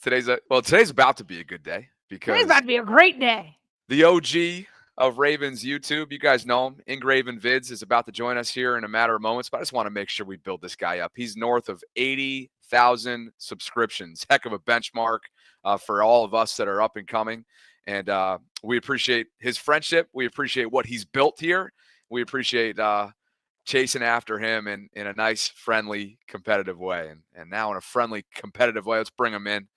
Today's about to be a good day because today's about to be a great day. The OG of Ravens YouTube, you guys know him, Ingraven Vids, is about to join us here in a matter of moments, but I just want to make sure we build this guy up. He's north of 80,000 subscriptions. Heck of a benchmark for all of us that are up and coming. And we appreciate his friendship. We appreciate what he's built here. We appreciate chasing after him in a nice, friendly, competitive way. And now in a friendly, competitive way, let's bring him in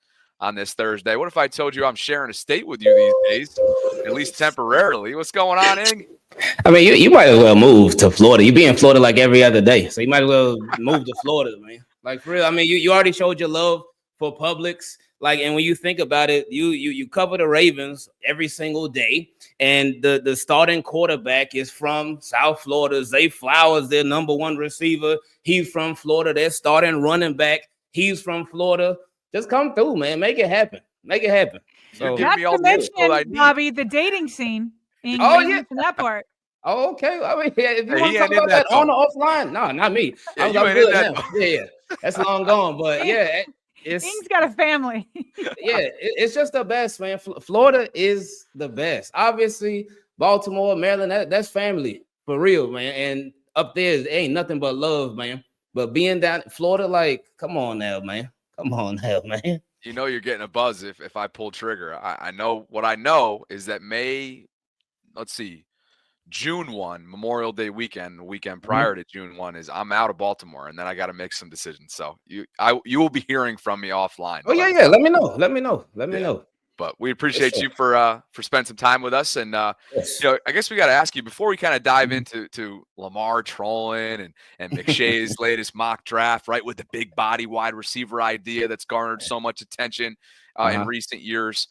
on this Thursday. What if I told you I'm sharing a state with you these days, at least temporarily? What's going on, Ing? I mean, you might as well move to Florida. You be in Florida like every other day, so you might as well move to Florida, man. Like for real. I mean, you already showed your love for Publix. Like, and when you think about it, you cover the Ravens every single day, and the starting quarterback is from South Florida. Zay Flowers, their number one receiver. He's from Florida. Their starting running back, he's from Florida. Just come through, man. Make it happen. Make it happen. So, not to mention, Bobby, the dating scene. Oh, yeah. That part. Oh, okay. I mean, if you want to talk about that on or offline, no, not me. Yeah, I'm good now. Yeah, that's long gone. But yeah, Ing's got a family. Yeah, it's just the best, man. Florida is the best. Obviously, Baltimore, Maryland, that's family for real, man. And up there ain't nothing but love, man. But being down in Florida, like, come on now, man. Come on now, man. You know you're getting a buzz if I pull trigger. I know what I know is that June 1, Memorial Day weekend, the weekend prior to June 1 is I'm out of Baltimore, and then I got to make some decisions. So you will be hearing from me offline. Oh, yeah. Let me know. But we appreciate you for spending some time with us. And yes. I guess we got to ask you before we kind of dive into Lamar trolling and McShay's latest mock draft, right, with the big body wide receiver idea that's garnered so much attention in recent years.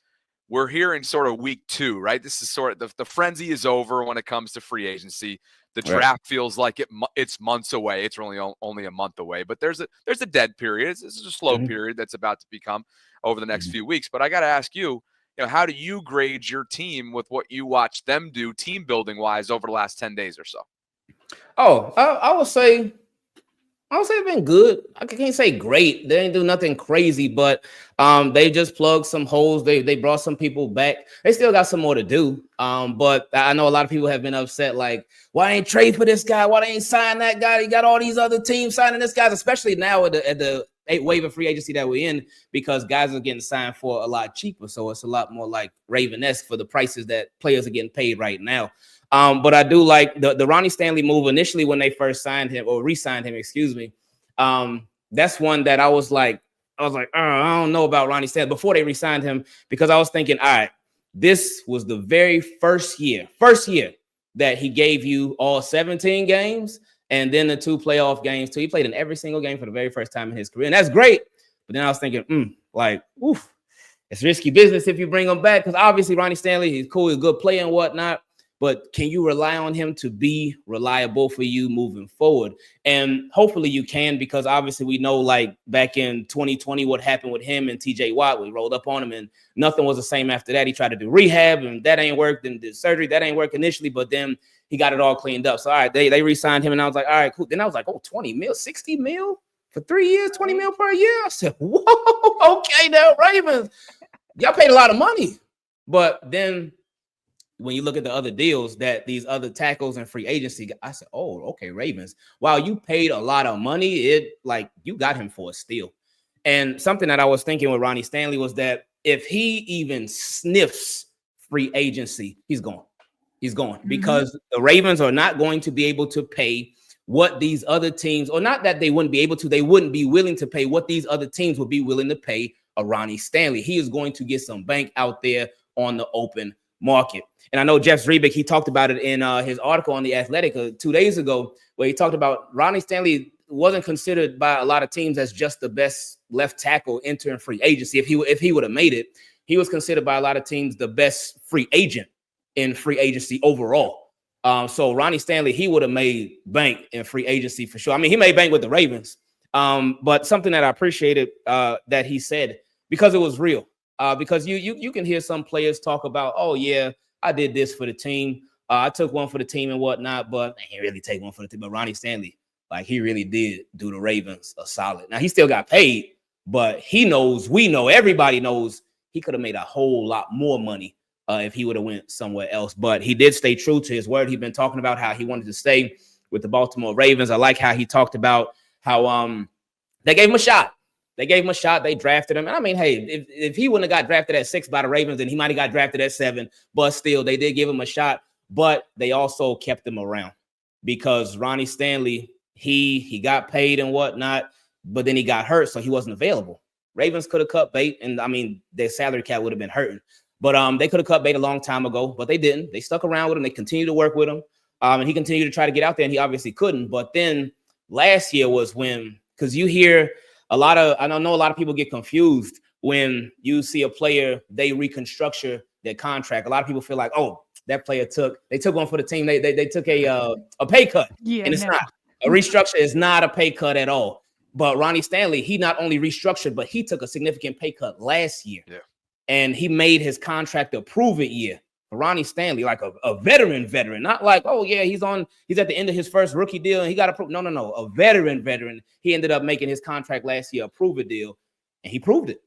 We're here in sort of week 2, right? This is sort of the frenzy is over when it comes to free agency. The draft feels like it's months away. It's really only a month away, but there's a dead period. This is a slow period that's about to become over the next few weeks. But I got to ask you, how do you grade your team with what you watch them do team building wise over the last 10 days or so? Oh, I would say it's been good. I can't say great. They didn't do nothing crazy, but they just plugged some holes. They brought some people back. They still got some more to do. But I know a lot of people have been upset, like, why ain't trade for this guy? Why they ain't sign that guy? You got all these other teams signing this guy, especially now at the waiver free agency that we're in, because guys are getting signed for a lot cheaper. So it's a lot more like Raven-esque for the prices that players are getting paid right now. But I do like the Ronnie Stanley move initially when they first signed him or re-signed him, excuse me. That's one that I was like, I don't know about Ronnie Stanley before they re-signed him, because I was thinking, all right, this was the very first year that he gave you all 17 games and then the 2 playoff games too. He played in every single game for the very first time in his career, and that's great. But then I was thinking, it's risky business if you bring him back, because obviously Ronnie Stanley, he's cool, he's a good player and whatnot. But can you rely on him to be reliable for you moving forward? And hopefully you can, because obviously we know, like, back in 2020, what happened with him and TJ Watt. We rolled up on him and nothing was the same after that. He tried to do rehab and that ain't worked, and did surgery. That ain't work initially, but then he got it all cleaned up. So, all right, they re-signed him, and I was like, all right, cool. Then I was like, 20 mil, 60 mil for 3 years, 20 mil per year. I said, whoa, okay, now Ravens, y'all paid a lot of money. But then when you look at the other deals that these other tackles and free agency, I said, oh, okay, Ravens, while you paid a lot of money, you got him for a steal. And something that I was thinking with Ronnie Stanley was that if he even sniffs free agency, he's gone. He's gone because the Ravens are not going to be able to pay what these other teams, or not that they wouldn't be able to, they wouldn't be willing to pay what these other teams would be willing to pay a Ronnie Stanley. He is going to get some bank out there on the open market. And I know Jeff Zrebick, he talked about it in his article on The Athletic 2 days ago, where he talked about Ronnie Stanley wasn't considered by a lot of teams as just the best left tackle entering free agency. If he would have made it, he was considered by a lot of teams the best free agent in free agency overall. So Ronnie Stanley, he would have made bank in free agency for sure. I mean, he made bank with the Ravens. But something that I appreciated that he said, because it was real. Because you can hear some players talk about, oh, yeah, I did this for the team. I took one for the team and whatnot, but I didn't really take one for the team. But Ronnie Stanley, like, he really did do the Ravens a solid. Now, he still got paid, but he knows, we know, everybody knows he could have made a whole lot more money if he would have went somewhere else. But he did stay true to his word. He'd been talking about how he wanted to stay with the Baltimore Ravens. I like how he talked about how they gave him a shot. They gave him a shot. They drafted him. And I mean, hey, if he wouldn't have got drafted at 6 by the Ravens, then he might have got drafted at 7. But still, they did give him a shot. But they also kept him around because Ronnie Stanley, he got paid and whatnot, but then he got hurt, so he wasn't available. Ravens could have cut bait, and I mean, their salary cap would have been hurting. But they could have cut bait a long time ago, but they didn't. They stuck around with him. They continued to work with him. And he continued to try to get out there, and he obviously couldn't. But then last year was when, because you hear I know a lot of people get confused when you see a player, they reconstructure their contract. A lot of people feel like, oh, that player took one for the team. They took a pay cut. Yeah, and it's not. A restructure is not a pay cut at all. But Ronnie Stanley, he not only restructured, but he took a significant pay cut last year. Yeah. And he made his contract a prove-it year. Ronnie Stanley, like a veteran, not like, oh yeah, he's at the end of his first rookie deal and he got approved. No, a veteran. He ended up making his contract last year a prove-it deal, and he proved it,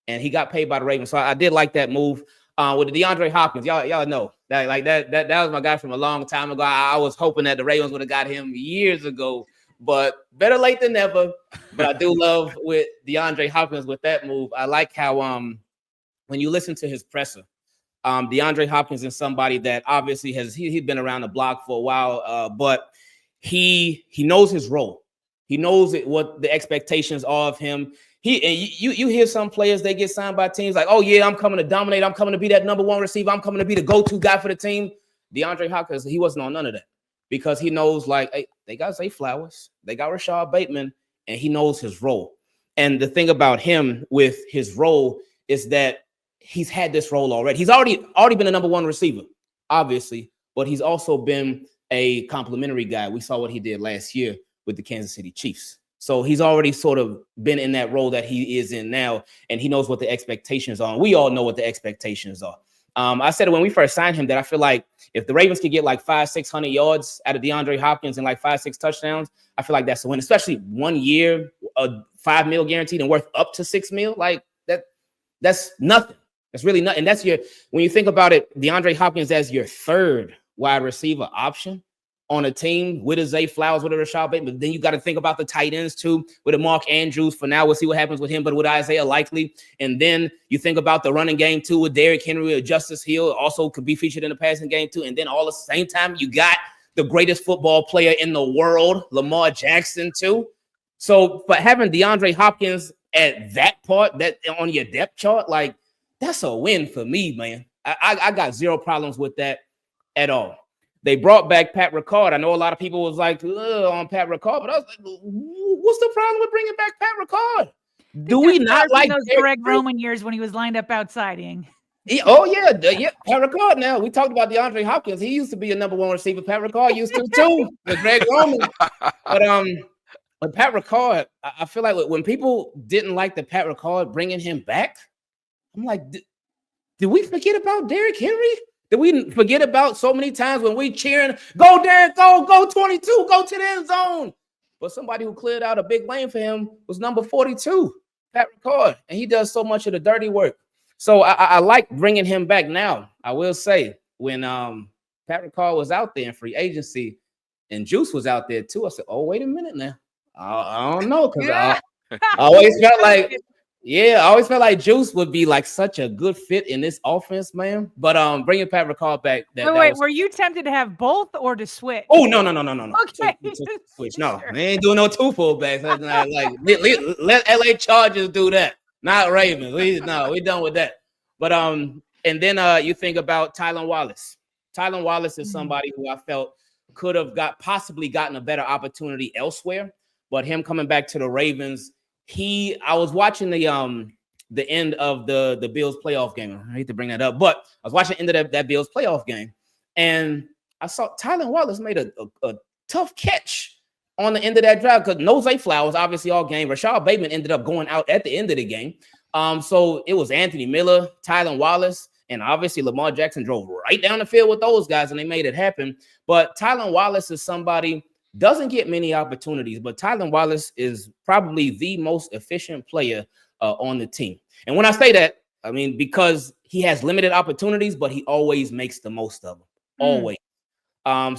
and he got paid by the Ravens. So I did like that move. With the DeAndre Hopkins, y'all know that like that was my guy from a long time ago. I was hoping that the Ravens would have got him years ago, but better late than never. But I do love with DeAndre Hopkins with that move. I like how when you listen to his presser. DeAndre Hopkins is somebody that obviously he's been around the block for a while, but he knows his role. He knows what the expectations are of him. You hear some players, they get signed by teams like, oh yeah, I'm coming to dominate. I'm coming to be that number one receiver. I'm coming to be the go-to guy for the team. DeAndre Hopkins, he wasn't on none of that because he knows like, hey, they got Zay Flowers, they got Rashad Bateman, and he knows his role. And the thing about him with his role is that he's had this role already. He's already been a number one receiver, obviously, but he's also been a complimentary guy. We saw what he did last year with the Kansas City Chiefs. So he's already sort of been in that role that he is in now, and he knows what the expectations are. We all know what the expectations are. I said it when we first signed him that I feel like if the Ravens could get like 500-600 yards out of DeAndre Hopkins and like 5-6 touchdowns, I feel like that's a win, especially 1 year, $5 million guaranteed and worth up to $6 million. Like that's nothing. That's really nothing. That's when you think about it, DeAndre Hopkins as your third wide receiver option on a team with a Zay Flowers, with a Rashad Bateman. But then you got to think about the tight ends too, with a Mark Andrews. For now, we'll see what happens with him, but with Isaiah Likely. And then you think about the running game too with Derrick Henry or Justice Hill, also could be featured in the passing game too. And then all at the same time, you got the greatest football player in the world, Lamar Jackson too. So, but having DeAndre Hopkins at that part, that on your depth chart, like, that's a win for me, man. I got zero problems with that at all. They brought back Pat Ricard. I know a lot of people was like on Pat Ricard, but I was like, what's the problem with bringing back Pat Ricard? Do we not like those Greg Roman years when he was lined up outside? Yeah, Pat Ricard. Now we talked about DeAndre Hopkins. He used to be a number one receiver. Pat Ricard used to too with Greg Roman. But Pat Ricard, I feel like when people didn't like the Pat Ricard bringing him back, I'm like, did we forget about Derrick Henry? Did we forget about so many times when we cheering, go Derrick, go 22, go to the end zone? But somebody who cleared out a big lane for him was number 42, Pat Ricard, and he does so much of the dirty work. So I like bringing him back now. I will say, when Pat Ricard was out there in free agency and Juice was out there too, I said, oh, wait a minute now. I don't know, because I always felt like, I always felt like Juice would be like such a good fit in this offense, man. But bringing Pat Ricard back. Were you tempted to have both or to switch? Oh, no. Okay. Switch. No, they ain't doing no two fullbacks. Like let LA Chargers do that, not Ravens. We done with that. But and then you think about Tylan Wallace. Tylan Wallace is somebody who I felt could have possibly gotten a better opportunity elsewhere, but him coming back to the Ravens. I was watching the end of the Bills playoff game. I hate to bring that up, but I was watching the end of that Bills playoff game, and I saw Tylan Wallace made a tough catch on the end of that drive because no Zay Flowers, obviously all game. Rashad Bateman ended up going out at the end of the game. So it was Anthony Miller, Tylan Wallace, and obviously Lamar Jackson drove right down the field with those guys, and they made it happen. But Tylan Wallace is somebody doesn't get many opportunities, but Tylan Wallace is probably the most efficient player on the team. And when I say that, I mean because he has limited opportunities, but he always makes the most of them. Always.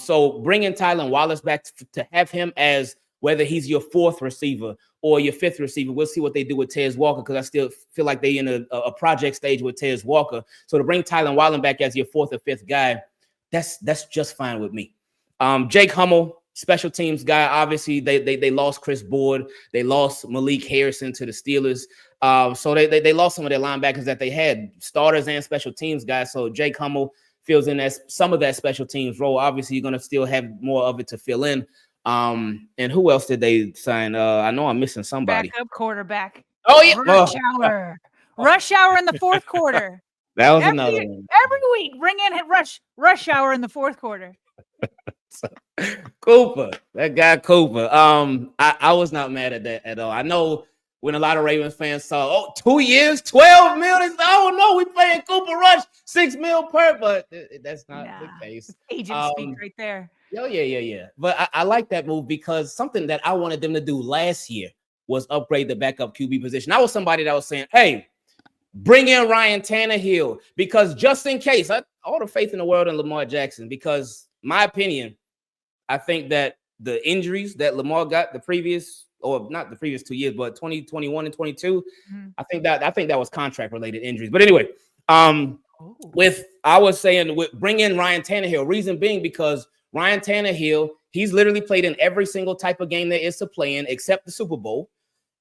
So bringing Tylan Wallace back to have him as whether he's your fourth receiver or your fifth receiver, we'll see what they do with Tez Walker because I still feel like they in a project stage with Tez Walker. So to bring Tylan Wallace back as your fourth or fifth guy, that's just fine with me. Jake Hummel, special teams guy. Obviously, they lost Chris Board. They lost Malik Harrison to the Steelers. So they lost some of their linebackers that they had, starters and special teams guys. So Jake Hummel fills in as some of that special teams role. Obviously, you're going to still have more of it to fill in. And who else did they sign? I know I'm missing somebody. Backup quarterback. Oh, yeah. Rush hour. Rush hour in the fourth quarter. That was another one. Every week, bring in rush hour in the fourth quarter. Cooper, that guy Cooper. I was not mad at that at all. I know when a lot of Ravens fans saw, 2 years, $12 million. Oh no, we paying Cooper Rush $6 million per, but that's not the case. Agent speak right there. Yeah. But I like that move because something that I wanted them to do last year was upgrade the backup QB position. I was somebody that was saying, hey, bring in Ryan Tannehill because just in case, all the faith in the world in Lamar Jackson because my opinion, I think that the injuries that Lamar got the previous, or not the previous 2 years, but 2021 and 22, I think that was contract related injuries. But anyway, I was saying bring in Ryan Tannehill. Reason being because Ryan Tannehill, he's literally played in every single type of game there is to play in except the Super Bowl.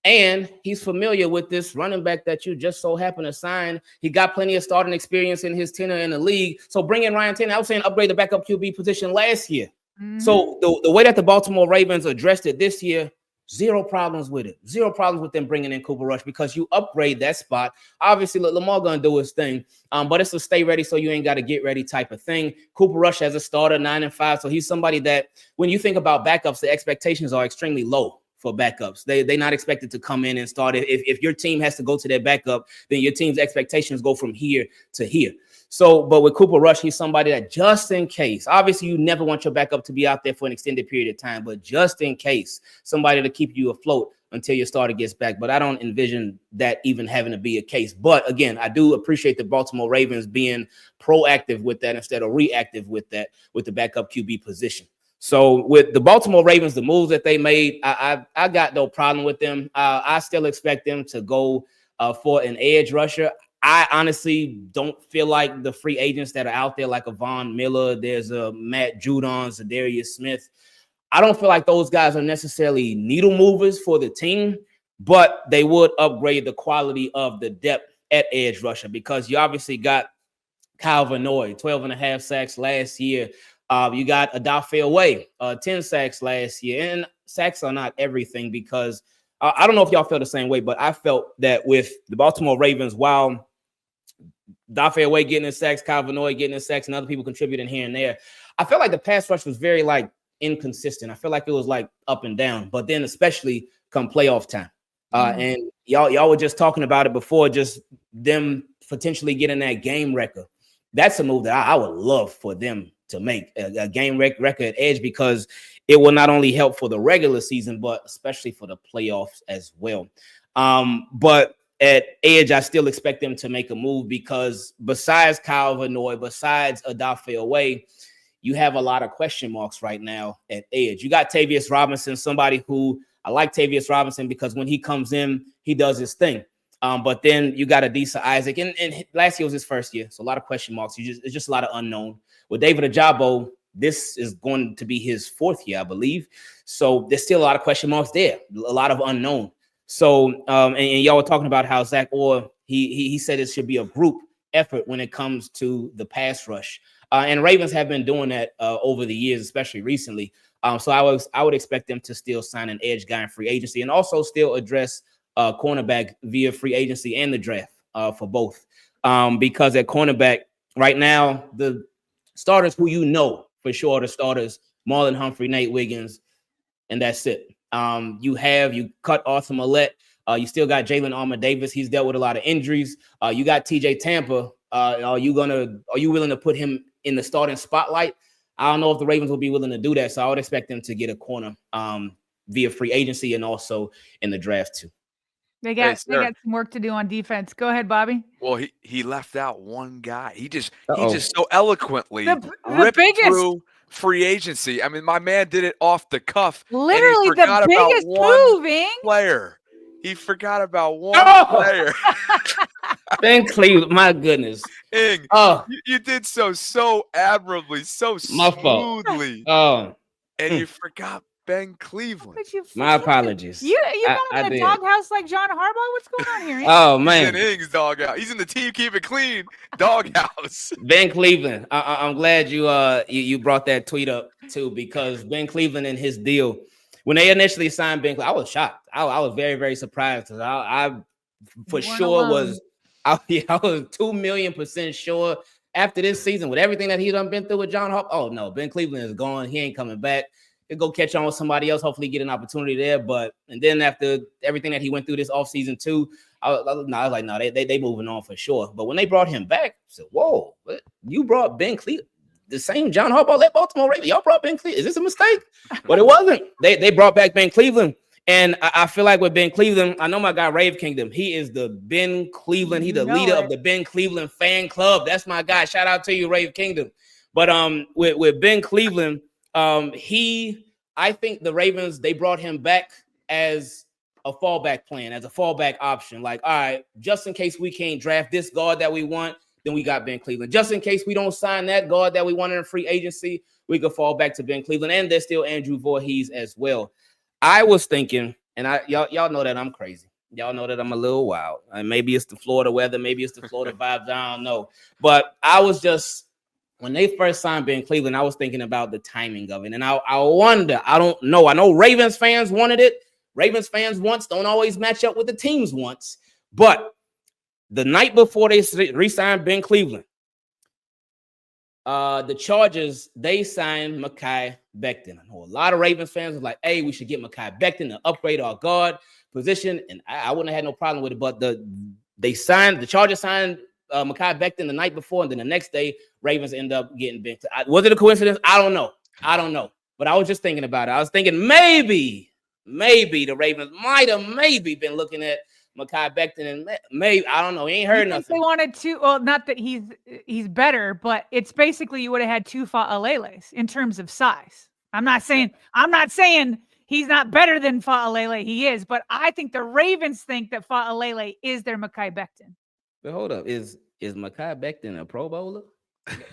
And he's familiar with this running back that you just so happen to sign. He got plenty of starting experience in his tenure in the league. So bring in Ryan Tannehill. I was saying upgrade the backup QB position last year. So the way that the Baltimore Ravens addressed it this year, zero problems with it. Zero problems with them bringing in Cooper Rush because you upgrade that spot. Obviously, Lamar going to do his thing, but it's a stay ready so you ain't got to get ready type of thing. Cooper Rush as a starter, 9-5. So he's somebody that when you think about backups, the expectations are extremely low. For backups, they're not expected to come in and start it. If your team has to go to their backup, then your team's expectations go from here to here. So, but with Cooper Rush, he's somebody that just in case, obviously you never want your backup to be out there for an extended period of time, but just in case, somebody to keep you afloat until your starter gets back. But I don't envision that even having to be a case. But again, I do appreciate the Baltimore Ravens being proactive with that instead of reactive with that, with the backup QB position. So with the Baltimore Ravens, the moves that they made, I got no problem with them. I still expect them to go for an edge rusher. I honestly don't feel like the free agents that are out there, like a Von Miller, there's a Matt Judon, Zadarius Smith. I don't feel like those guys are necessarily needle movers for the team, but they would upgrade the quality of the depth at edge rusher because you obviously got Kyle Vanoy, 12.5 sacks last year. You got Adafe Away, 10 sacks last year. And sacks are not everything because I don't know if y'all felt the same way, but I felt that with the Baltimore Ravens, while Adafe Away getting his sacks, Kyle Vanoy getting his sacks, and other people contributing here and there, I felt like the pass rush was very inconsistent. I feel like it was up and down, but then especially come playoff time. And y'all were just talking about it before, just them potentially getting that game record. That's a move that I would love for them to make a game record at edge because it will not only help for the regular season, but especially for the playoffs as well. But at edge, I still expect them to make a move because besides Kyle Vanoy, besides Adafe Away, you have a lot of question marks right now at edge. You got Tavius Robinson, somebody who I like Tavius Robinson because when he comes in, he does his thing. But then you got Adisa Isaac, and last year was his first year, so a lot of question marks. It's just a lot of unknown. With David Ajabo, this is going to be his fourth year, I believe. So there's still a lot of question marks there, a lot of unknown. So and y'all were talking about how Zach Orr, he said it should be a group effort when it comes to the pass rush. And Ravens have been doing that over the years, especially recently. So I would expect them to still sign an edge guy in free agency and also still address cornerback via free agency and the draft for both. Because at cornerback right now, the starters who you know for sure, the starters, Marlon Humphrey, Nate Wiggins, and that's it. You cut Arthur Millette. You still got Jalen Armour-Davis. He's dealt with a lot of injuries. You got TJ Tampa. Are you willing to put him in the starting spotlight? I don't know if the Ravens will be willing to do that. So I would expect them to get a corner via free agency and also in the draft too. They got some work to do on defense. Go ahead, Bobby. Well, he left out one guy. He just Uh-oh. so eloquently The ripped biggest, through free agency. I mean, my man did it off the cuff. literally and he forgot the about biggest one moving player. He forgot about one player. Ben Cleveland, my goodness. Ing, Oh, you did so admirably, so my fault. smoothly, Oh, and you forgot Ben Cleveland. my apologies. You got him in did. a doghouse like John Harbaugh? What's going on here? Oh He's man, in Ing's doghouse. He's in the team keep it clean doghouse. Ben Cleveland. I'm glad you brought that tweet up too, because Ben Cleveland and his deal, when they initially signed Ben Cleveland, I was shocked. I was very, very surprised, because I for sure was 2,000,000% sure after this season, with everything that he done been through with John Harbaugh. Oh no, Ben Cleveland is gone. He ain't coming back. He'll go catch on with somebody else. Hopefully get an opportunity there. And then after everything that he went through this offseason too, I was like, no, they moving on for sure. But when they brought him back, I said, whoa, you brought Ben Cleveland. The same John Harbaugh led Baltimore Ravens. Y'all brought Ben Cleveland. Is this a mistake? But it wasn't. They brought back Ben Cleveland. And I feel like with Ben Cleveland, I know my guy Rave Kingdom. He is the Ben Cleveland. He's the leader of the Ben Cleveland fan club. That's my guy. Shout out to you, Rave Kingdom. But with Ben Cleveland, I think the Ravens, they brought him back as a fallback plan, as a fallback option. Like, all right, just in case we can't draft this guard that we want, then we got Ben Cleveland. Just in case we don't sign that guard that we want in a free agency, we could fall back to Ben Cleveland. And there's still Andrew Voorhees as well. I was thinking, and y'all know that I'm crazy. Y'all know that I'm a little wild. And maybe it's the Florida weather, maybe it's the Florida vibes. I don't know. But I was just, when they first signed Ben Cleveland, I was thinking about the timing of it. And I wonder, I don't know. I know Ravens fans wanted it. Ravens fans wants don't always match up with the team's wants. But the night before they re-signed Ben Cleveland, the Chargers, they signed Mekhi Becton. I know a lot of Ravens fans were like, hey, we should get Mekhi Becton to upgrade our guard position. And I wouldn't have had no problem with it. But the Chargers signed Mekhi Becton the night before, and then the next day, Ravens end up getting Ben. Was it a coincidence? I don't know. But I was just thinking about it. I was thinking maybe the Ravens might have been looking at Mekhi Becton, and maybe, I don't know. He ain't heard nothing. They wanted to, well, not that he's better, but it's basically you would have had two Fa'aleles in terms of size. I'm not saying he's not better than Fa'alele. He is, but I think the Ravens think that Fa'alele is their Mekhi Becton. But hold up, is Mekhi Becton a Pro Bowler?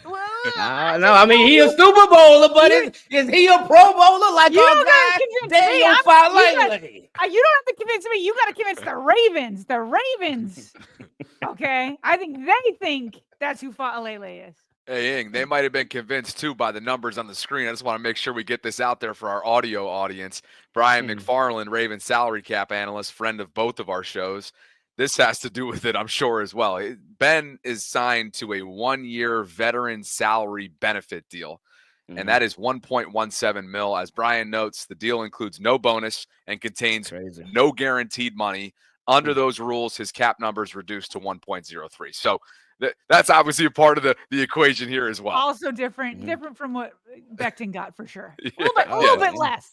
Well, no, I mean, he a Super Bowler, but is he a Pro Bowler like our guy Daniel Fa'alele? You don't have to convince me. You got to convince the Ravens. The Ravens. Okay, I think they think that's who Fa'alele is. Hey, Ing, they might have been convinced too by the numbers on the screen. I just want to make sure we get this out there for our audio audience. Brian McFarland, Ravens salary cap analyst, friend of both of our shows. This has to do with it, I'm sure, as well. Ben is signed to a 1-year veteran salary benefit deal, and that is $1.17 million. As Brian notes, the deal includes no bonus and contains no guaranteed money. Under those rules, his cap number is reduced to 1.03. So that's obviously a part of the equation here as well. Also different from what Becton got for sure. A little bit less.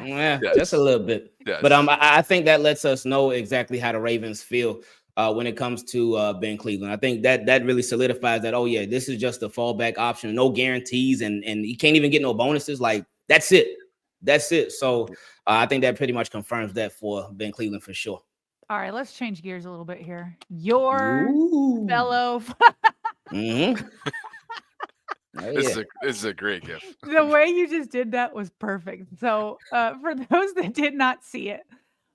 Yeah, just a little bit. Yes. But I think that lets us know exactly how the Ravens feel when it comes to Ben Cleveland. I think that really solidifies that, oh yeah, this is just a fallback option, no guarantees, and he can't even get no bonuses. Like, that's it. So I think that pretty much confirms that for Ben Cleveland for sure. All right, let's change gears a little bit here. Your fellow. This is a great gift. The way you just did that was perfect. So for those that did not see it,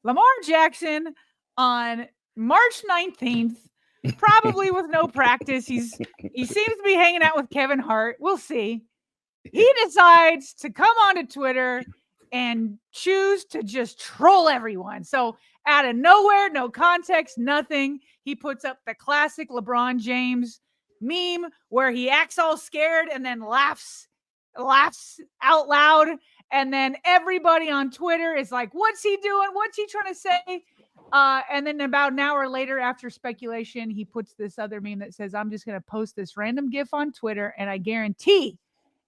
Lamar Jackson on March 19th, probably with no practice. He seems to be hanging out with Kevin Hart. We'll see. He decides to come onto Twitter and choose to just troll everyone. So out of nowhere, no context, nothing, he puts up the classic LeBron James meme where he acts all scared and then laughs out loud. And then everybody on Twitter is like, what's he doing? What's he trying to say? And then about an hour later, after speculation, he puts this other meme that says, I'm just going to post this random GIF on Twitter, and I guarantee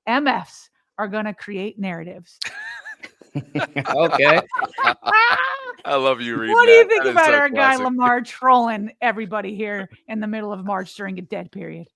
MFs are going to create narratives. Okay. I love you reading What do you think That is about so our guy classic. Lamar trolling everybody here in the middle of March during a dead period?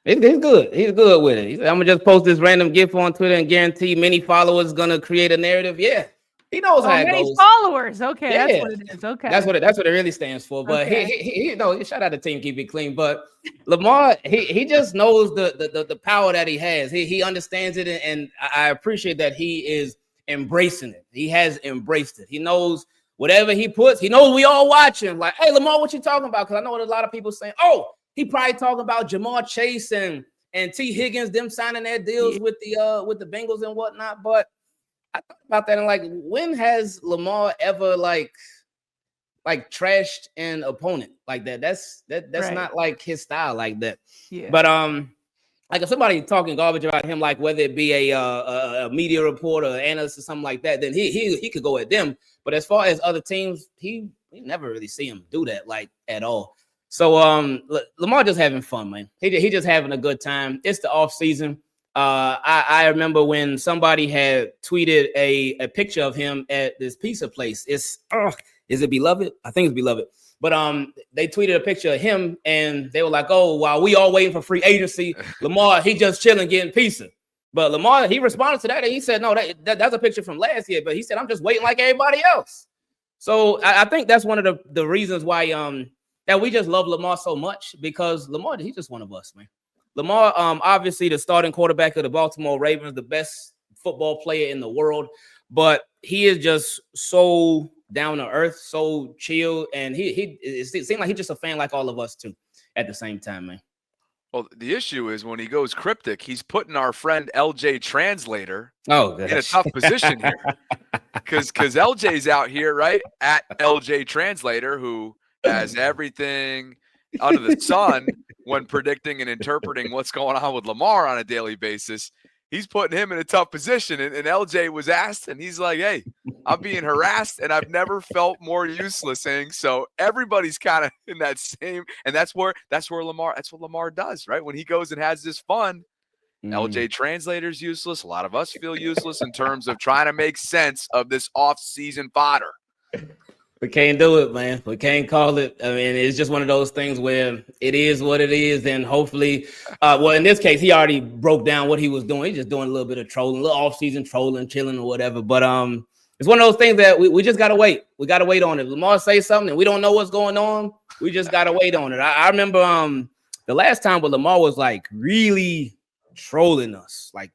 He's good. He's good with it. He said, I'm gonna just post this random GIF on Twitter and guarantee many followers gonna create a narrative. Yeah, he knows how it Many goes. followers. Okay, Yeah, that's what it is. Okay, that's what it really stands for. But okay. he no, shout out to Team Keep It Clean. But Lamar, he just knows the power that he has. He understands it, and I appreciate that he is embracing it. He has embraced it. He knows whatever he puts. He knows we all watching. Like, hey, Lamar, what you talking about? Because I know a lot of people saying, oh, he probably talking about Jamar Chase and T. Higgins, them signing their deals with the Bengals and whatnot. But I thought about that and like, when has Lamar ever like trashed an opponent like that? That's Right. not like his style like that. Yeah. But like if somebody talking garbage about him, like whether it be a media reporter, or analyst, or something like that, then he could go at them. But as far as other teams, we never really see him do that like at all. So Lamar just having fun, man. He just having a good time. It's the off season. I remember when somebody had tweeted a picture of him at this pizza place. Is it Beloved? I think it's Beloved. But they tweeted a picture of him and they were like, oh, while we all waiting for free agency, Lamar, he just chilling getting pizza. But Lamar, he responded to that and he said, no, that's a picture from last year. But he said, I'm just waiting like everybody else. So I think that's one of the reasons why that we just love Lamar so much, because Lamar, he's just one of us, man. Lamar, obviously the starting quarterback of the Baltimore Ravens, the best football player in the world, but he is just so down to earth, so chill, and it seems like he's just a fan like all of us too at the same time, man. Well, the issue is when he goes cryptic, he's putting our friend LJ Translator in a tough position here. Because LJ's out here, right? At LJ Translator, who has everything under the sun when predicting and interpreting what's going on with Lamar on a daily basis. He's putting him in a tough position. And LJ was asked, and he's like, hey, I'm being harassed, and I've never felt more useless. So everybody's kind of in that same, and that's what Lamar does, right? When he goes and has this fun, LJ Translator's useless. A lot of us feel useless in terms of trying to make sense of this off-season fodder. We can't do it, man. We can't call it. I mean, it's just one of those things where it is what it is. And hopefully, well, in this case, he already broke down what he was doing. He's just doing a little bit of trolling, a little off-season trolling, chilling or whatever. But it's one of those things that we just got to wait. We got to wait on it. Lamar say something and we don't know what's going on. We just got to wait on it. I remember the last time when Lamar was like really trolling us, like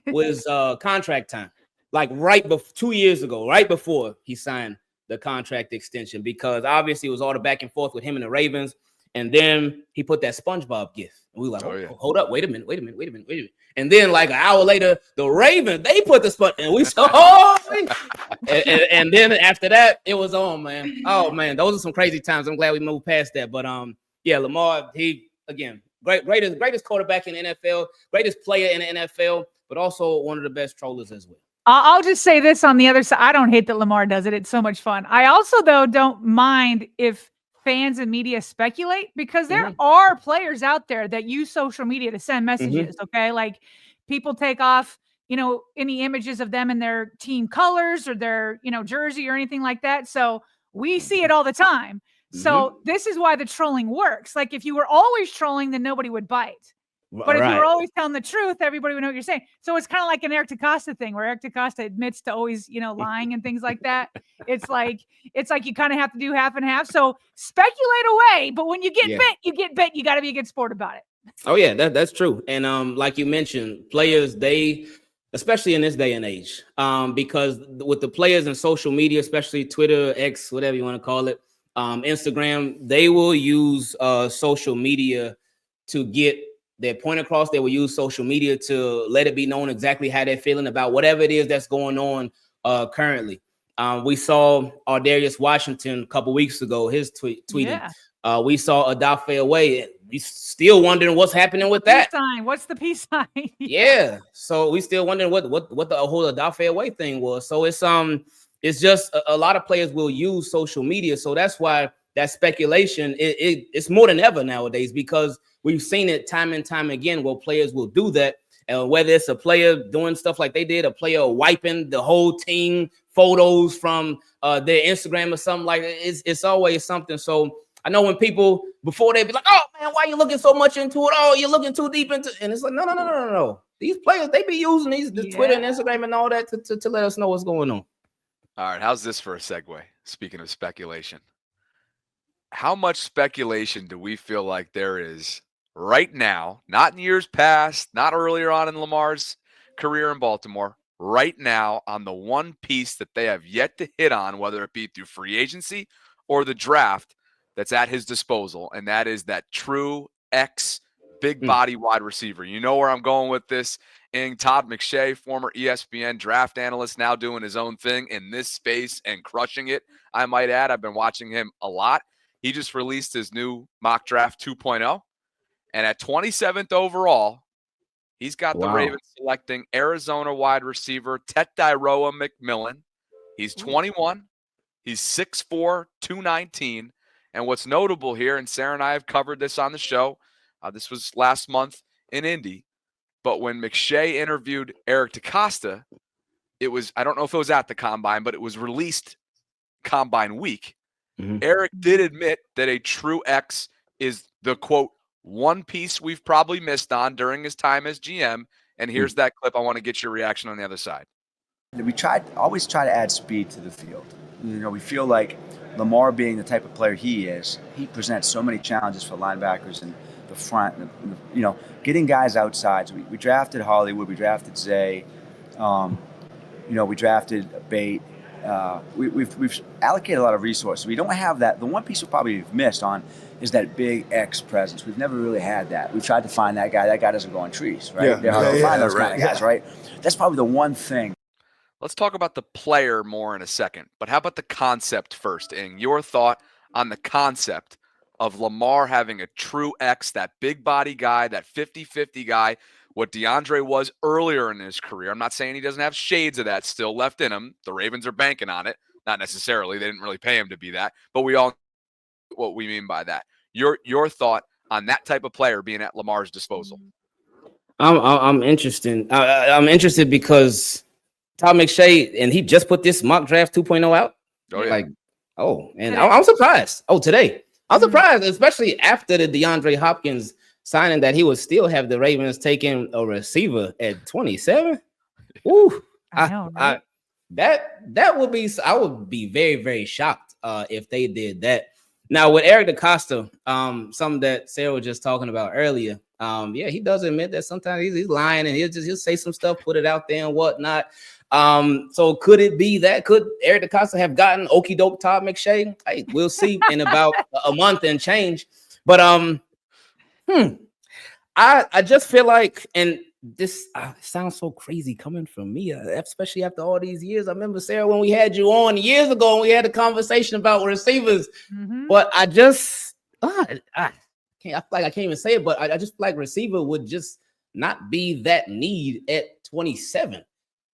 was contract time, like right before 2 years ago, right before he signed the contract extension, because obviously it was all the back and forth with him and the Ravens. And then he put that SpongeBob gif. And we were like, hold up, wait a minute. And then like an hour later, the Ravens, they put the sponge, and we saw, and then after that, it was on, man. Oh man, those are some crazy times. I'm glad we moved past that. But yeah, Lamar, he again, greatest quarterback in the NFL, greatest player in the NFL, but also one of the best trollers as well. I'll just say this on the other side. I don't hate that Lamar does it. It's so much fun. I also, though, don't mind if fans and media speculate, because there are players out there that use social media to send messages. Okay. Like people take off, any images of them in their team colors or their, jersey or anything like that. So we see it all the time. So this is why the trolling works. Like if you were always trolling, then nobody would bite. But if you were always telling the truth, everybody would know what you're saying. So it's kind of like an Eric DeCosta thing, where Eric DeCosta admits to always, lying and things like that. It's like you kind of have to do half and half. So speculate away, but when you get bit, you get bit. You got to be a good sport about it. Oh yeah, that's true. And like you mentioned, players, they, especially in this day and age, because with the players and social media, especially Twitter, X, whatever you want to call it, Instagram, they will use social media to get their point across. They will use social media to let it be known exactly how they're feeling about whatever it is that's going on currently. We saw Ardarius Washington a couple weeks ago, his tweeting. Yeah. We saw Odafe Away. We still wondering what's happening with that. Peace sign. What's the peace sign? Yeah. So we still wondering what the whole Odafe Away thing was. So it's just a lot of players will use social media. So that's why that speculation, it's more than ever nowadays, because we've seen it time and time again where players will do that. Whether it's a player doing stuff like they did, a player wiping the whole team photos from their Instagram or something like that. It's always something. So I know when people before they be like, oh man, why you looking so much into it? Oh, you're looking too deep into it. And it's like, no. These players, they be using the Twitter and Instagram and all that to let us know what's going on. All right, how's this for a segue? Speaking of speculation, how much speculation do we feel like there is right now, not in years past, not earlier on in Lamar's career in Baltimore, right now on the one piece that they have yet to hit on, whether it be through free agency or the draft that's at his disposal, and that is that true X big body wide receiver. You know where I'm going with this. And Todd McShay, former ESPN draft analyst, now doing his own thing in this space and crushing it, I might add. I've been watching him a lot. He just released his new mock draft 2.0. And at 27th overall, he's got the Ravens selecting Arizona wide receiver Tetiroa McMillan. He's 21. He's 6'4", 219. And what's notable here, and Sarah and I have covered this on the show, this was last month in Indy, but when McShay interviewed Eric DeCosta, it was, I don't know if it was at the Combine, but it was released Combine week. Eric did admit that a true X is the, quote, one piece we've probably missed on during his time as GM. And here's that clip. I want to get your reaction on the other side. We always try to add speed to the field. You know, we feel like Lamar, being the type of player he is, he presents so many challenges for linebackers and the front. You know, getting guys outside. So we drafted Hollywood. We drafted Zay. You know, we drafted Bate. We've allocated a lot of resources. We don't have that. The one piece we probably have missed on is that big X presence. We've never really had that. We've tried to find that guy. That guy doesn't go on trees, right? Find those kind of guys, right? That's probably the one thing. Let's talk about the player more in a second, but how about the concept first, Ing? Your thought on the concept of Lamar having a true X, that big body guy, that 50-50 guy, what DeAndre was earlier in his career. I'm not saying he doesn't have shades of that still left in him. The Ravens are banking on it. Not necessarily. They didn't really pay him to be that, but we all know what we mean by that. Your thought on that type of player being at Lamar's disposal. I'm interested. I'm interested because Todd McShay, and he just put this mock draft 2.0 out. Oh, yeah. And I'm surprised. Today. I'm surprised, especially after the DeAndre Hopkins signing, that he would still have the Ravens taking a receiver at 27. Ooh, I know, right? That would be, I would be very, very shocked if they did that. Now with Eric DeCosta, something that Sarah was just talking about earlier. He does admit that sometimes he's lying, and he'll say some stuff, put it out there and whatnot. So could it be that? Could Eric DeCosta have gotten okie doke Todd McShay? Hey, we'll see in about a month and change. But I just feel like, and this sounds so crazy coming from me, especially after all these years. I remember, Sarah, when we had you on years ago and we had a conversation about receivers, but I just I feel like I can't even say it, but I just feel like receiver would just not be that need at 27.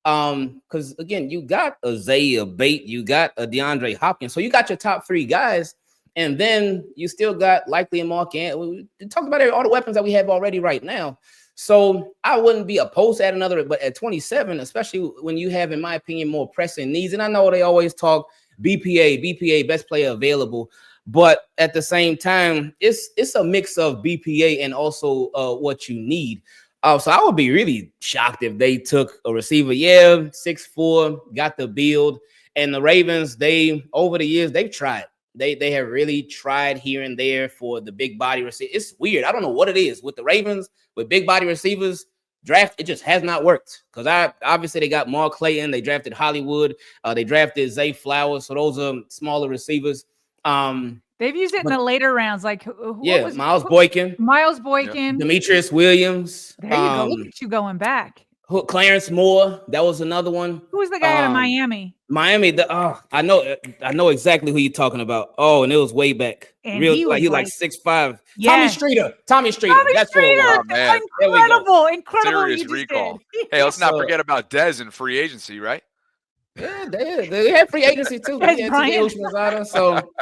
Because again, you got a Zay, a Bate, you got a DeAndre Hopkins, so you got your top three guys, and then you still got likely a Mark. We talked about all the weapons that we have already right now. So I wouldn't be opposed to add another, but at 27, especially when you have, in my opinion, more pressing needs. And I know they always talk BPA, best player available, but at the same time, it's a mix of BPA and also what you need. So I would be really shocked if they took a receiver. 6'4", got the build. And the Ravens, over the years, they've tried. They have really tried here and there for the big body receiver. It's weird. I don't know what it is with the Ravens, with big body receivers. Draft, it just has not worked. Because obviously they got Mark Clayton. They drafted Hollywood. They drafted Zay Flowers. So those are smaller receivers. They've used it in the later rounds, like Miles Boykin, Demetrius Williams. There you go. Look at you going back. Clarence Moore, that was another one. Who was the guy out of Miami? I know exactly who you're talking about. Oh, and it was way back. And he was like 6'5". Yes. Tommy Streeter. That's what it was. Oh, man. Incredible. Serious recall. Hey, let's not forget about Dez in free agency, right? Yeah, they had free agency too. So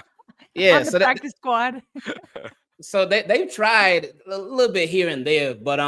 yeah, on the practice squad. So they've tried a little bit here and there, but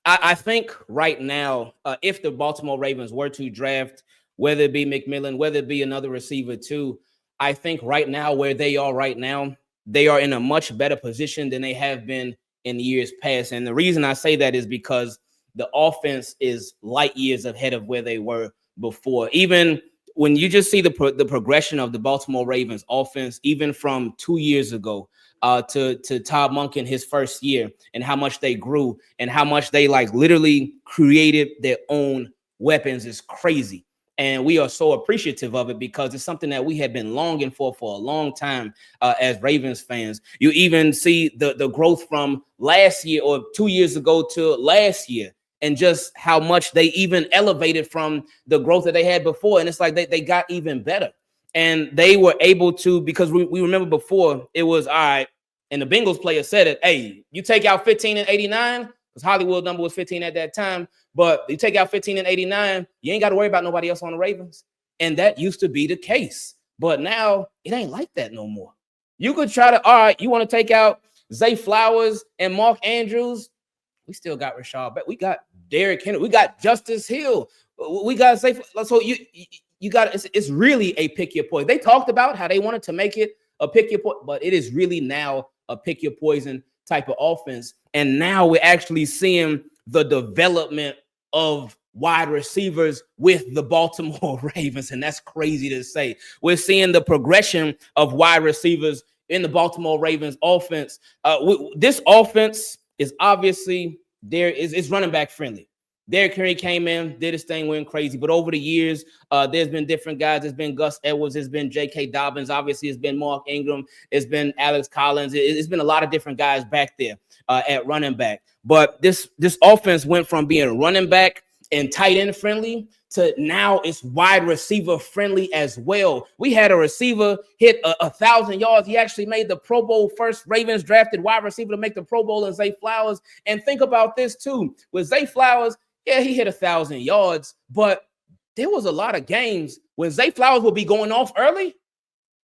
I think right now, if the Baltimore Ravens were to draft whether it be McMillan, whether it be another receiver too. I think right now where they are right now, they are in a much better position than they have been in years past. And the reason I say that is because the offense is light years ahead of where they were before. Even when you just see the progression of the Baltimore Ravens offense, even from 2 years ago to Todd Monken his first year, and how much they grew and how much they like literally created their own weapons is crazy. And we are so appreciative of it because it's something that we have been longing for a long time as Ravens fans. You even see the growth from last year or 2 years ago to last year, and just how much they even elevated from the growth that they had before. And it's like they got even better. And they were able to, because we remember before it was, all right, and the Bengals player said it, hey, you take out 15 and 89, because Hollywood number was 15 at that time. But you take out 15 and 89, you ain't got to worry about nobody else on the Ravens. And that used to be the case. But now it ain't like that no more. You could try to, all right, you want to take out Zay Flowers and Mark Andrews. We still got Rashad, but we got Derrick Henry. We got Justice Hill. We got Zay. So you got, it's really a pick your poison. They talked about how they wanted to make it a pick your poison, but it is really now a pick your poison type of offense. And now we're actually seeing the development of wide receivers with the Baltimore Ravens. And that's crazy to say. We're seeing the progression of wide receivers in the Baltimore Ravens offense. This offense is obviously it's running back friendly. Derrick Henry came in, did his thing, went crazy. But over the years, there's been different guys. There's been Gus Edwards. There's been J.K. Dobbins. Obviously, it's been Mark Ingram. It's been Alex Collins. It's been a lot of different guys back there at running back. But this offense went from being running back and tight end friendly to now it's wide receiver friendly as well. We had a receiver hit 1,000 yards. He actually made the Pro Bowl, first Ravens drafted wide receiver to make the Pro Bowl, in Zay Flowers. And think about this too. With Zay Flowers, yeah, he hit 1,000 yards, but there was a lot of games when Zay Flowers would be going off early,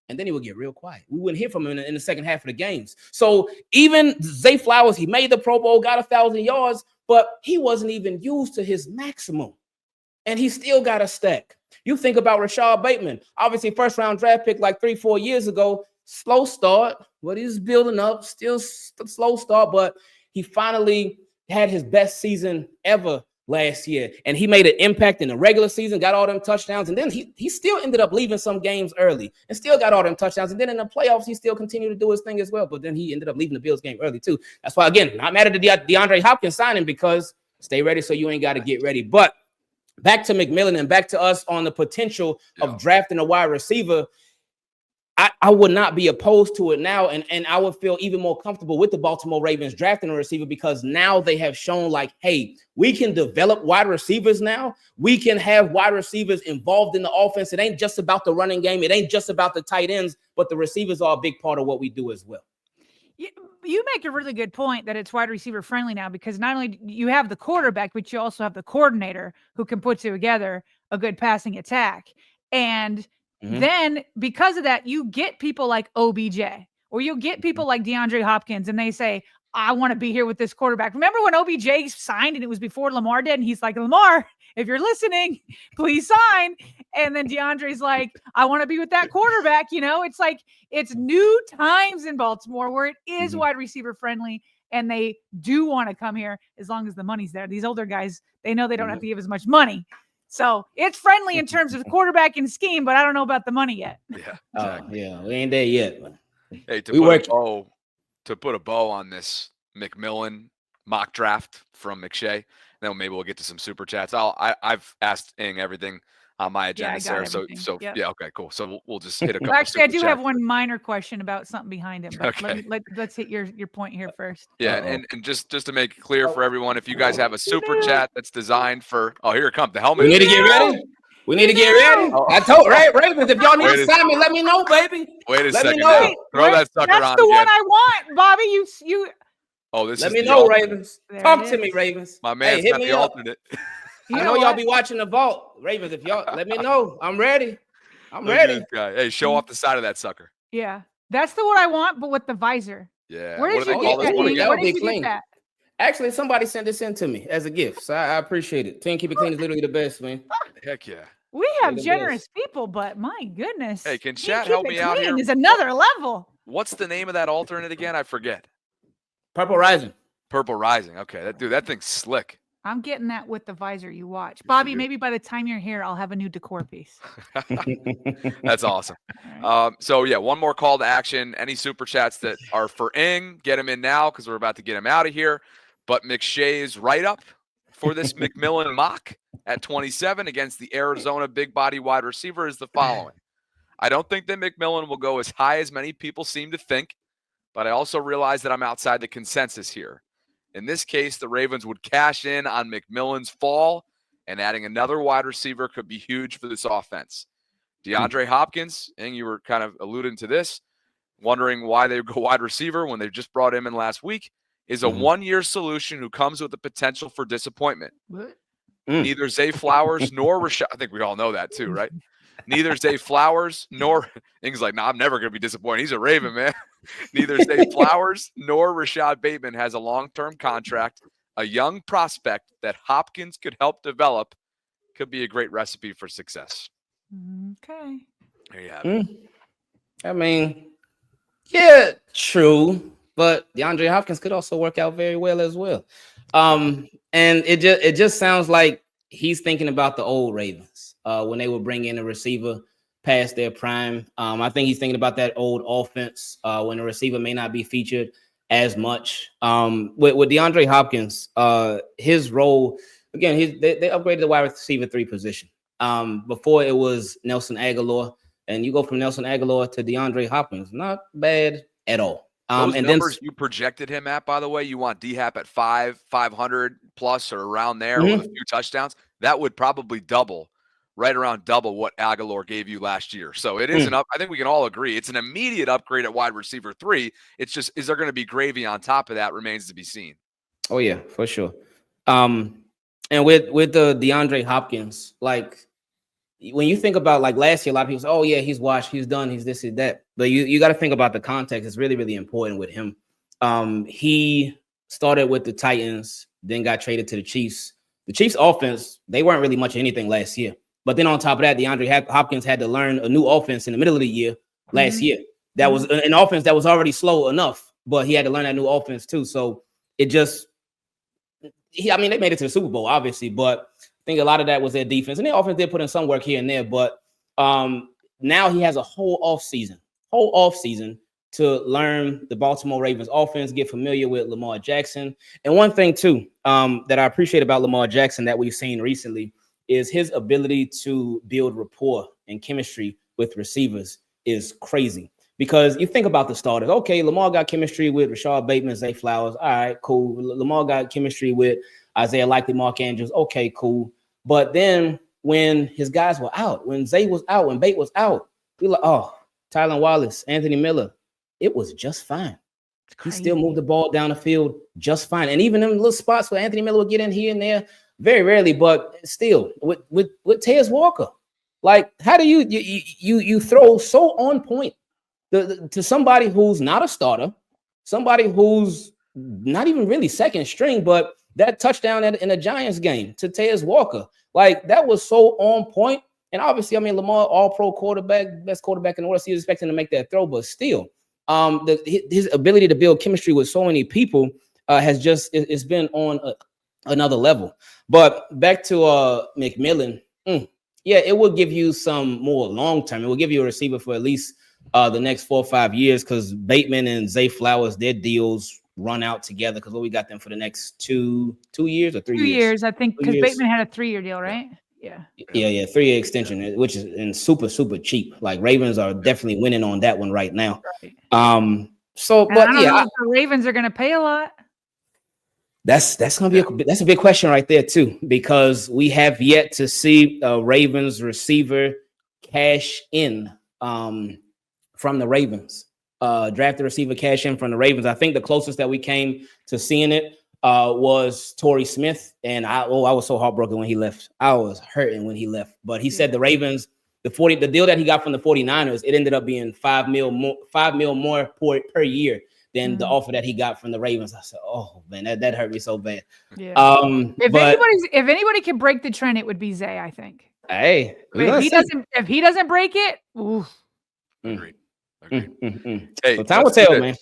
and then he would get real quiet. We wouldn't hear from him in the second half of the games. So even Zay Flowers, he made the Pro Bowl, got 1,000 yards, but he wasn't even used to his maximum, and he still got a stack. You think about Rashad Bateman, obviously first-round draft pick like 3-4 years ago, slow start, but he's building up, still slow start, but he finally had his best season ever last year, and he made an impact in the regular season, got all them touchdowns, and then he still ended up leaving some games early and still got all them touchdowns, and then in the playoffs, he still continued to do his thing as well, but then he ended up leaving the Bills game early too. That's why, again, not mad at the DeAndre Hopkins signing, because stay ready so you ain't got to get ready. But back to McMillan and back to us on the potential of drafting a wide receiver, I would not be opposed to it now, and I would feel even more comfortable with the Baltimore Ravens drafting a receiver, because now they have shown like, hey, we can develop wide receivers now. We can have wide receivers involved in the offense. It ain't just about the running game. It ain't just about the tight ends, but the receivers are a big part of what we do as well. You make a really good point that it's wide receiver friendly now, because not only you have the quarterback, but you also have the coordinator who can put together a good passing attack. And then because of that, you get people like OBJ, or you'll get people like DeAndre Hopkins, and they say, I want to be here with this quarterback. Remember when OBJ signed and it was before Lamar did? And he's like, Lamar, if you're listening, please sign. And then DeAndre's like, I want to be with that quarterback. You know, it's like, it's new times in Baltimore where it is wide receiver friendly, and they do want to come here as long as the money's there. These older guys, they know they don't have to give as much money. So it's friendly in terms of quarterback and scheme, but I don't know about the money yet. Yeah, exactly. We ain't there yet. Hey, to put a bow on this McMillan mock draft from McShay, then maybe we'll get to some super chats. I've asked Ing everything on my agenda, Sarah. Everything. So yep. Yeah, okay, cool. So we'll just hit a couple. Actually, I do have one minor question about something behind him, but let's hit your point here first. Yeah, and just to make it clear for everyone, if you guys have a super chat that's designed for, here it comes, the helmet. We need to get ready. We need to get ready. I told Ravens, if y'all need to sign me, let me know, baby. Wait a let second. Me know. Throw that sucker on. That's the one I want, Bobby. You. Oh, this let is me the know, alternate. Ravens. Talk to me, Ravens. My man's got the alternate. I know y'all be watching the vault, Ravens. If y'all let me know, I'm ready. I'm ready. Hey, show off the side of that sucker. Yeah, that's the one I want, but with the visor. Yeah. Where did you get that? Where did you get that? Actually, somebody sent this in to me as a gift, so I appreciate it. Team Keep It Clean is literally the best, man. Heck yeah. We have Look at generous people, but my goodness. Hey, can you chat keep help it me out clean here? is another level. What's the name of that alternate again? I forget. Purple Rising. Purple Rising. Okay, that thing's slick. I'm getting that with the visor you watch. Bobby, maybe by the time you're here, I'll have a new decor piece. That's awesome. Right. So, yeah, one more call to action. Any super chats that are for Ing, get them in now because we're about to get him out of here. But McShay's write-up for this McMillan mock at 27 against the Arizona big body wide receiver is the following. I don't think that McMillan will go as high as many people seem to think, but I also realize that I'm outside the consensus here. In this case, the Ravens would cash in on McMillan's fall, and adding another wide receiver could be huge for this offense. DeAndre Hopkins, and you were kind of alluding to this, wondering why they would go wide receiver when they just brought him in last week, is a one-year solution who comes with the potential for disappointment. Neither Zay Flowers nor Rashad, I think we all know that too, right? Neither Zay Flowers nor Ing's like, I'm never going to be disappointed. He's a Raven, man. Neither Zay Flowers nor Rashad Bateman has a long-term contract. A young prospect that Hopkins could help develop could be a great recipe for success. Okay. There you have it. I mean, yeah, true. But DeAndre Hopkins could also work out very well as well. And it just sounds like he's thinking about the old Ravens when they would bring in a receiver past their prime. I think he's thinking about that old offense when a receiver may not be featured as much. With DeAndre Hopkins, his role, again, they upgraded the wide receiver 3 position. Before it was Nelson Aguilar, and you go from Nelson Aguilar to DeAndre Hopkins, not bad at all. Those and numbers you projected him at, by the way, you want D-Hap at 500 plus or around there with a few touchdowns. That would probably right around double what Aguilar gave you last year. So it is I think we can all agree it's an immediate upgrade at wide receiver 3. It's just, is there going to be gravy on top of that remains to be seen. Oh yeah, for sure. And with the DeAndre Hopkins, like when you think about like last year, a lot of people say, oh yeah, he's washed, he's done, he's this, he's that. But you got to think about the context. It's really, really important with him. He started with the Titans, then got traded to the Chiefs. The Chiefs offense, they weren't really much of anything last year. But then on top of that, DeAndre Hopkins had to learn a new offense in the middle of the year last year. That was an offense that was already slow enough, but he had to learn that new offense too. So it just, they made it to the Super Bowl, obviously, but I think a lot of that was their defense. And their offense did put in some work here and there, but now he has a whole offseason to learn the Baltimore Ravens offense, get familiar with Lamar Jackson. And one thing too that I appreciate about Lamar Jackson that we've seen recently is his ability to build rapport and chemistry with receivers is crazy. Because you think about the starters. Okay, Lamar got chemistry with Rashad Bateman, Zay Flowers. All right, cool. Lamar got chemistry with Isaiah Likely, Mark Andrews. Okay, cool. But then when his guys were out, when Zay was out, when Bate was out, we were like, oh, Tylan Wallace, Anthony Miller, it was just fine. He still moved the ball down the field just fine. And even in little spots where Anthony Miller would get in here and there, very rarely, but still with Tez Walker, like how do you throw so on point to somebody who's not a starter, somebody who's not even really second string, but that touchdown in a Giants game to Tez Walker, like that was so on point. And obviously, Lamar, all-pro quarterback, best quarterback in the world, so he's expecting to make that throw, but still, his ability to build chemistry with so many people it's been on another level. But back to McMillan, it will give you some more long-term. It will give you a receiver for at least the next 4 or 5 years because Bateman and Zay Flowers, their deals run out together because we got them for the next 2 years or 3 years. 2 years, I think, because Bateman had a 3-year deal, right? Yeah. 3-year extension, which is super, super cheap. Like Ravens are definitely winning on that one right now. Right. So, and but I don't know if the Ravens are going to pay a lot. That's gonna be that's a big question right there too, because we have yet to see a Ravens receiver cash in from the Ravens. Draft the receiver cash in from the Ravens. I think the closest that we came to seeing it was Torrey Smith, and I was so heartbroken when he left. I was hurting when he left, but he said the Ravens, the deal that he got from the 49ers, it ended up being $5 million more per year than the offer that he got from the Ravens. I said, "Oh man, that hurt me so bad." Yeah. If anybody can break the trend, it would be Zay, I think. Hey, if he doesn't break it, oof. Agreed. Agreed. So Hey, time will let's do tell, this. man.